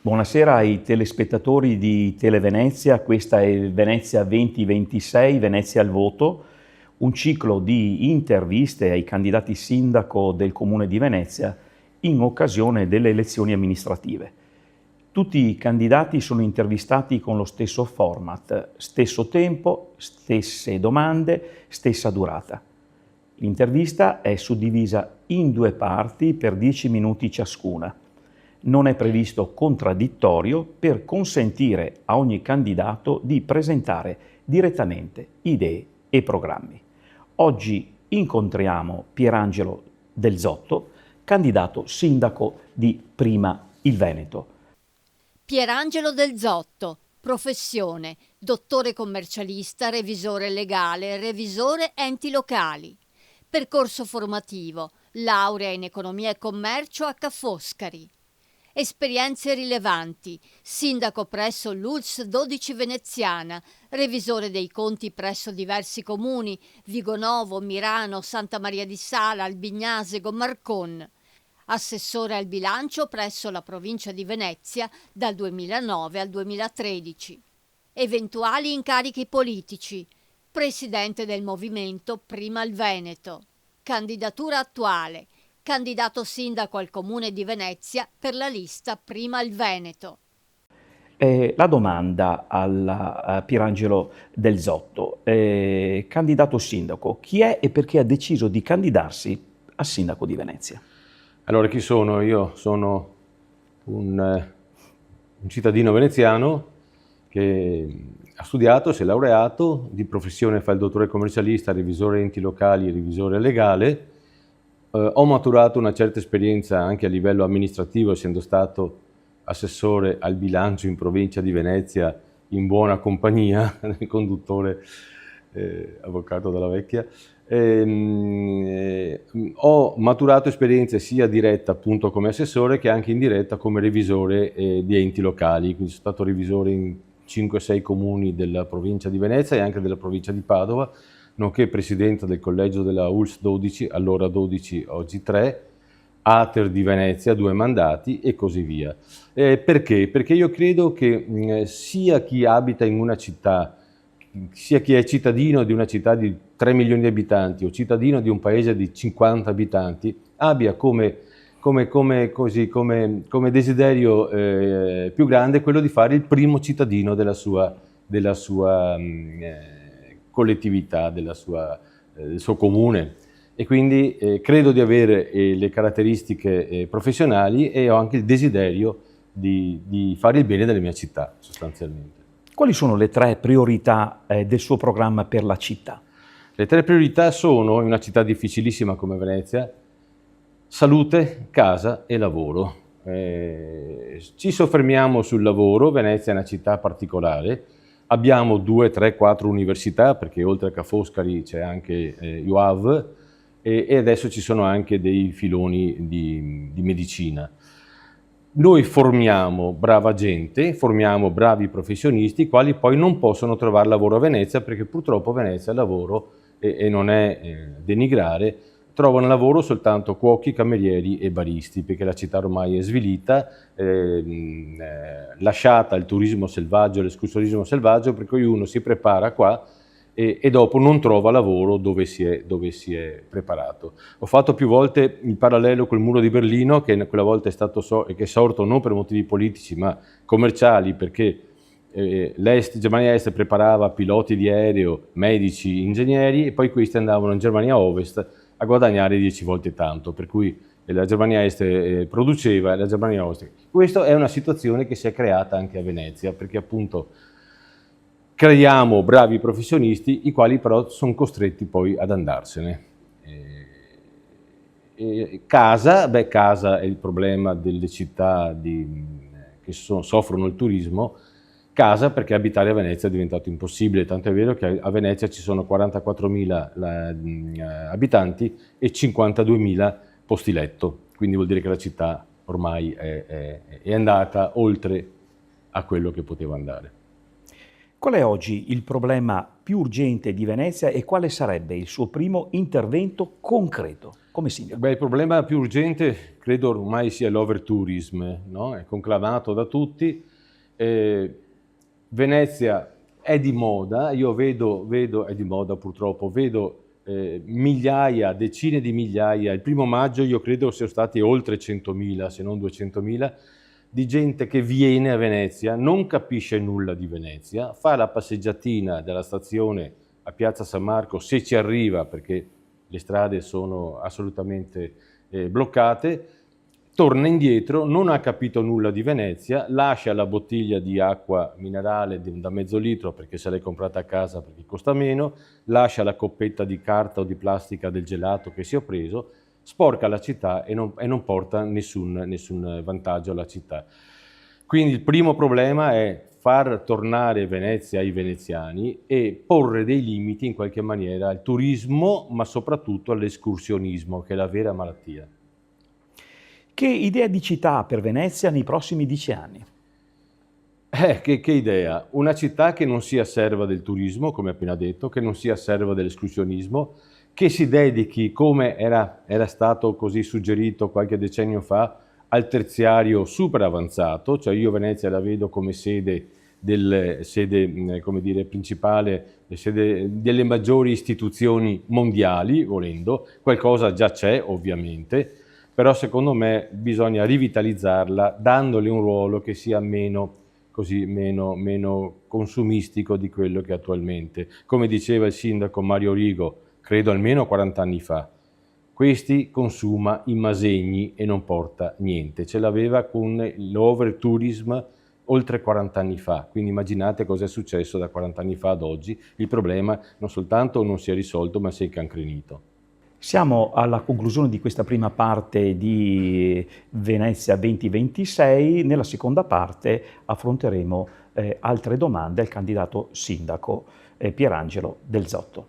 Buonasera ai telespettatori di Televenezia, questa è Venezia 2026, Venezia al voto, un ciclo di interviste ai candidati sindaco del Comune di Venezia in occasione delle elezioni amministrative. Tutti i candidati sono intervistati con lo stesso format, stesso tempo, stesse domande, stessa durata. L'intervista è suddivisa in 2 parti per 10 minuti ciascuna. Non è previsto contraddittorio per consentire a ogni candidato di presentare direttamente idee e programmi. Oggi incontriamo Pierangelo Del Zotto, candidato sindaco di Prima il Veneto. Pierangelo Del Zotto, professione, dottore commercialista, revisore legale, revisore enti locali. Percorso formativo, laurea in economia e commercio a Ca' Foscari. Esperienze rilevanti, sindaco presso l'ULSS 12 veneziana, revisore dei conti presso diversi comuni, Vigonovo, Mirano, Santa Maria di Sala, Albignasego, Marcon. Assessore al bilancio presso la provincia di Venezia dal 2009 al 2013. Eventuali incarichi politici. Presidente del movimento Prima il Veneto. Candidatura attuale. Candidato sindaco al Comune di Venezia per la lista Prima il Veneto. La domanda a Pierangelo Del Zotto, candidato sindaco, chi è e perché ha deciso di candidarsi a sindaco di Venezia? Allora, chi sono? Io sono un cittadino veneziano che ha studiato, si è laureato, di professione fa il dottore commercialista, revisore enti locali e revisore legale. Ho maturato una certa esperienza anche a livello amministrativo, essendo stato assessore al bilancio in provincia di Venezia in buona compagnia, il conduttore avvocato dalla vecchia. Ho maturato esperienze sia diretta appunto come assessore che anche indiretta come revisore di enti locali, quindi sono stato revisore in 5-6 comuni della provincia di Venezia e anche della provincia di Padova, nonché presidente del collegio della ULSS 12, allora 12, oggi 3, Ater di Venezia, 2 mandati e così via. Perché? Perché io credo che sia chi abita in una città, sia chi è cittadino di una città di 3 milioni di abitanti o cittadino di un paese di 50 abitanti, abbia come desiderio più grande quello di fare il primo cittadino della sua collettività, del suo comune. E quindi credo di avere le caratteristiche professionali e ho anche il desiderio di fare il bene della mia città, sostanzialmente. Quali sono le 3 priorità del suo programma per la città? Le 3 priorità sono, in una città difficilissima come Venezia, salute, casa e lavoro. Ci soffermiamo sul lavoro. Venezia è una città particolare. Abbiamo 2, 3, 4 università, perché oltre a Ca' Foscari c'è anche UAV e adesso ci sono anche dei filoni di medicina. Noi formiamo brava gente, formiamo bravi professionisti, i quali poi non possono trovare lavoro a Venezia, perché purtroppo a Venezia il lavoro, e non è denigrare, trovano lavoro soltanto cuochi, camerieri e baristi, perché la città ormai è svilita, lasciata al turismo selvaggio, all'escursionismo selvaggio, per cui uno si prepara qua e dopo non trova lavoro dove si è preparato. Ho fatto più volte il parallelo col muro di Berlino, che quella volta che è sorto non per motivi politici ma commerciali, perché Germania Est preparava piloti di aereo, medici, ingegneri, e poi questi andavano in Germania Ovest a guadagnare 10 volte tanto, per cui la Germania Est produceva e la Germania Ovest. Questa è una situazione che si è creata anche a Venezia, perché appunto creiamo bravi professionisti, i quali però sono costretti poi ad andarsene. Casa è il problema delle città che soffrono il turismo. Casa perché abitare a Venezia è diventato impossibile, tanto è vero che a Venezia ci sono 44.000 abitanti e 52.000 posti letto, quindi vuol dire che la città ormai è andata oltre a quello che poteva andare. Qual è oggi il problema più urgente di Venezia e quale sarebbe il suo primo intervento concreto come sindaco? Beh, il problema più urgente credo ormai sia l'overtourism, no? È conclamato da tutti. Venezia è di moda, io vedo è di moda purtroppo, vedo migliaia, decine di migliaia, il 1° maggio io credo siano stati oltre 100.000, se non 200.000, di gente che viene a Venezia, non capisce nulla di Venezia, fa la passeggiatina dalla stazione a Piazza San Marco, se ci arriva perché le strade sono assolutamente bloccate, torna indietro, non ha capito nulla di Venezia, lascia la bottiglia di acqua minerale da mezzo litro perché se l'è comprata a casa perché costa meno, lascia la coppetta di carta o di plastica del gelato che si è preso, sporca la città e non porta nessun vantaggio alla città. Quindi il primo problema è far tornare Venezia ai veneziani e porre dei limiti in qualche maniera al turismo, ma soprattutto all'escursionismo, che è la vera malattia. Che idea di città ha per Venezia nei prossimi 10 anni? Che idea? Una città che non sia serva del turismo, come appena detto, che non sia serva dell'escursionismo, che si dedichi, come era stato così suggerito qualche decennio fa, al terziario super avanzato, cioè io Venezia la vedo come sede come dire, principale, sede delle maggiori istituzioni mondiali, volendo, qualcosa già c'è ovviamente, però secondo me bisogna rivitalizzarla dandole un ruolo che sia meno consumistico di quello che attualmente. Come diceva il sindaco Mario Rigo, credo almeno 40 anni fa, questi consuma i Masegni e non porta niente. Ce l'aveva con l'overtourism oltre 40 anni fa, quindi immaginate cosa è successo da 40 anni fa ad oggi. Il problema non soltanto non si è risolto, ma si è incancrenito. Siamo alla conclusione di questa prima parte di Venezia 2026. Nella seconda parte affronteremo altre domande al candidato sindaco Pierangelo Del Zotto.